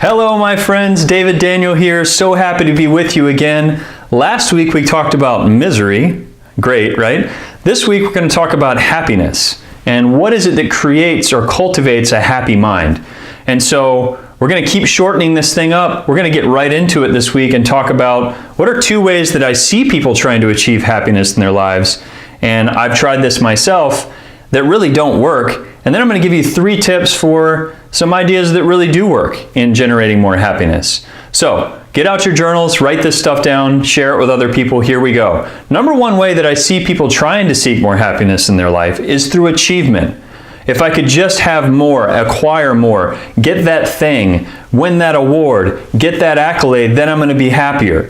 Hello, my friends. David Daniel here. So happy to be with you again. Last week we talked about misery. Great, right? This week we're going to talk about happiness and what is it that creates or cultivates a happy mind. And so we're going to keep shortening this thing up. We're going to get right into it this week and talk about what are two ways that I see people trying to achieve happiness in their lives. And I've tried this myself that really don't work. And then I'm going to give you 3 tips for some ideas that really do work in generating more happiness. So get out your journals, write this stuff down, share it with other people. Here we go. Number one way that I see people trying to seek more happiness in their life is through achievement. If I could just have more, acquire more, get that thing, win that award, get that accolade, then I'm going to be happier.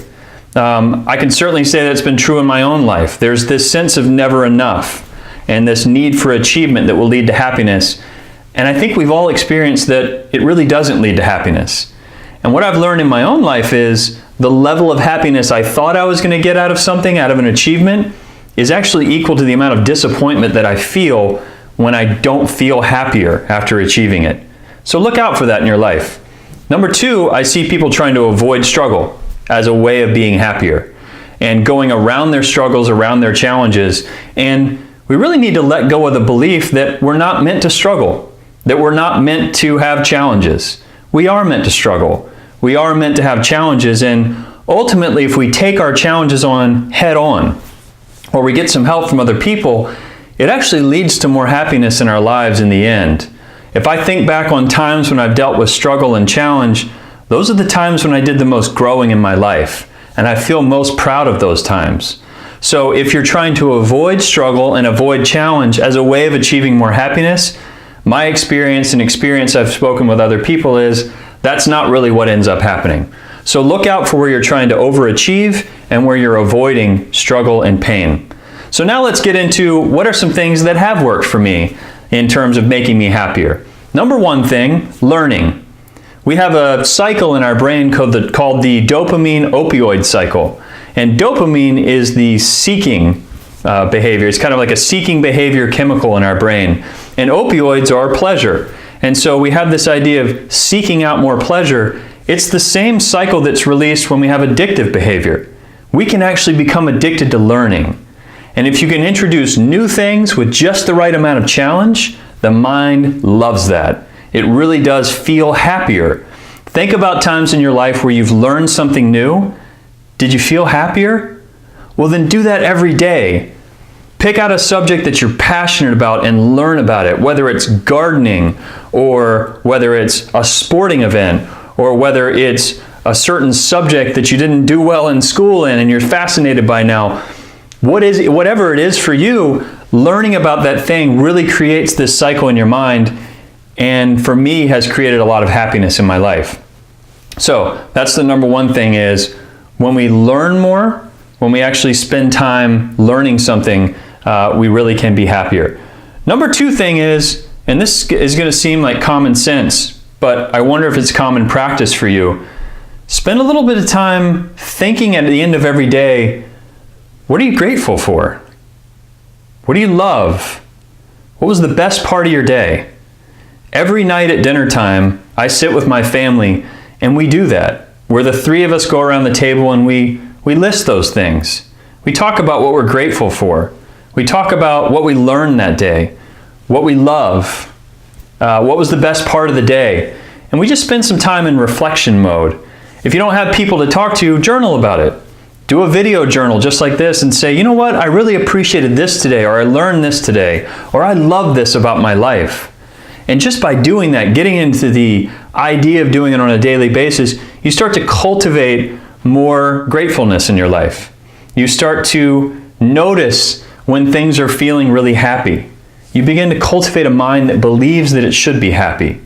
I can certainly say that's been true in my own life. There's this sense of never enough and this need for achievement that will lead to happiness. And I think we've all experienced that it really doesn't lead to happiness. And what I've learned in my own life is the level of happiness I thought I was going to get out of something, out of an achievement, is actually equal to the amount of disappointment that I feel when I don't feel happier after achieving it. So look out for that in your life. Number 2, I see people trying to avoid struggle as a way of being happier and going around their struggles, around their challenges. And we really need to let go of the belief that we're not meant to struggle, that we're not meant to have challenges. We are meant to struggle. We are meant to have challenges, and ultimately if we take our challenges on head on, or we get some help from other people, it actually leads to more happiness in our lives in the end. If I think back on times when I've dealt with struggle and challenge, those are the times when I did the most growing in my life, and I feel most proud of those times. So if you're trying to avoid struggle and avoid challenge as a way of achieving more happiness, my experience and experience I've spoken with other people is that's not really what ends up happening. So look out for where you're trying to overachieve and where you're avoiding struggle and pain. So now let's get into what are some things that have worked for me in terms of making me happier. Number 1 thing, learning. We have a cycle in our brain called the dopamine opioid cycle. And dopamine is the seeking behavior. It's kind of like a seeking behavior chemical in our brain. And opioids are pleasure. And so we have this idea of seeking out more pleasure. It's the same cycle that's released when we have addictive behavior. We can actually become addicted to learning. And if you can introduce new things with just the right amount of challenge, the mind loves that. It really does feel happier. Think about times in your life where you've learned something new. Did you feel happier? Well, then do that every day. Pick out a subject that you're passionate about and learn about it, whether it's gardening or whether it's a sporting event or whether it's a certain subject that you didn't do well in school and you're fascinated by now. Whatever it is for you, learning about that thing really creates this cycle in your mind, and for me has created a lot of happiness in my life. So that's the number 1 thing is when we learn more, when we actually spend time learning something, we really can be happier. Number 2 thing is, and this is going to seem like common sense, but I wonder if it's common practice for you. Spend a little bit of time thinking at the end of every day, what are you grateful for? What do you love? What was the best part of your day? Every night at dinner time, I sit with my family and we do that, where the 3 of us go around the table and we list those things. We talk about what we're grateful for. We talk about what we learned that day, what we love, what was the best part of the day. And we just spend some time in reflection mode. If you don't have people to talk to, journal about it. Do a video journal just like this and say, you know what, I really appreciated this today, or I learned this today, or I love this about my life. And just by doing that, getting into the idea of doing it on a daily basis, you start to cultivate more gratefulness in your life. You start to notice when things are feeling really happy. You begin to cultivate a mind that believes that it should be happy.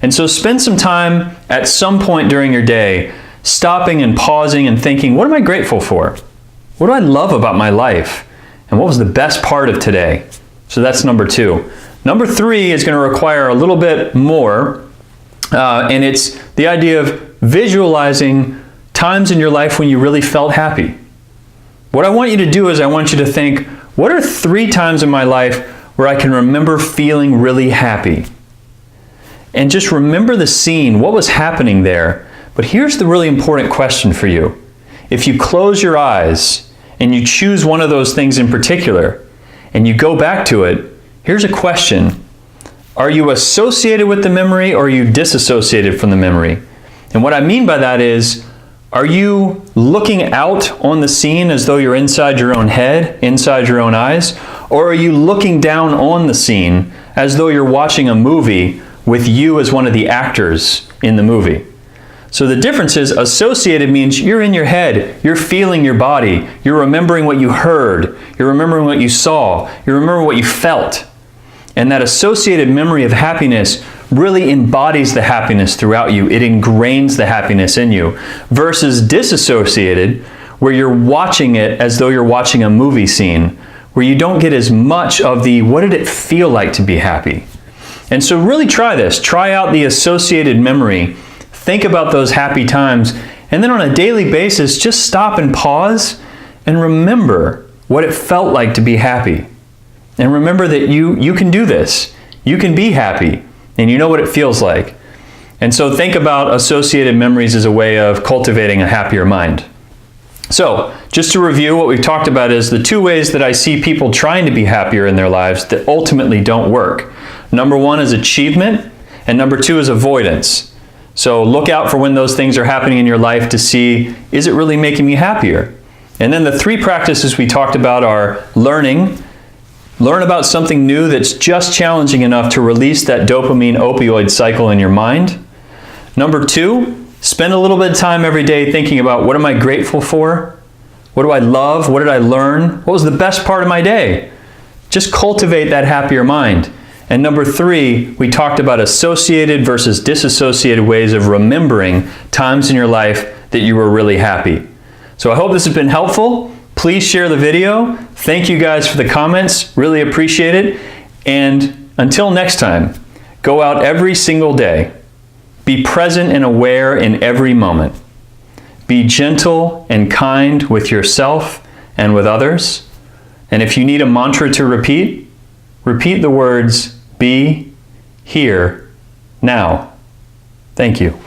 And so spend some time at some point during your day stopping and pausing and thinking, what am I grateful for? What do I love about my life? And what was the best part of today? So that's number 2. Number 3 is going to require a little bit more, and it's the idea of visualizing times in your life when you really felt happy. What I want you to do is I want you to think, what are 3 times in my life where I can remember feeling really happy? and just remember the scene, what was happening there. But here's the really important question for you. If you close your eyes and you choose one of those things in particular, and you go back to it, here's a question. Are you associated with the memory, or are you disassociated from the memory? And what I mean by that is, are you looking out on the scene as though you're inside your own head, inside your own eyes? Or are you looking down on the scene as though you're watching a movie with you as one of the actors in the movie? So the difference is, associated means you're in your head, you're feeling your body, you're remembering what you heard, you're remembering what you saw, you remember what you felt. And that associated memory of happiness really embodies the happiness throughout you. It ingrains the happiness in you. Versus disassociated, where you're watching it as though you're watching a movie scene, where you don't get as much of the, what did it feel like to be happy? And so really try this. Try out the associated memory. Think about those happy times. And then on a daily basis, just stop and pause and remember what it felt like to be happy. And remember that you can do this. You can be happy, and you know what it feels like. And so think about associated memories as a way of cultivating a happier mind. So, just to review, what we've talked about is the two ways that I see people trying to be happier in their lives that ultimately don't work. Number one is achievement, and number two is avoidance. So look out for when those things are happening in your life to see, is it really making me happier? And then the three practices we talked about are learning. Learn about something new that's just challenging enough to release that dopamine opioid cycle in your mind. Number two, spend a little bit of time every day thinking about, what am I grateful for? What do I love? What did I learn? What was the best part of my day? Just cultivate that happier mind. And number three, we talked about associated versus disassociated ways of remembering times in your life that you were really happy. So I hope this has been helpful. Please share the video. Thank you guys for the comments. Really appreciate it. And until next time, go out every single day. Be present and aware in every moment. Be gentle and kind with yourself and with others. And if you need a mantra to repeat, repeat the words, be, here, now. Thank you.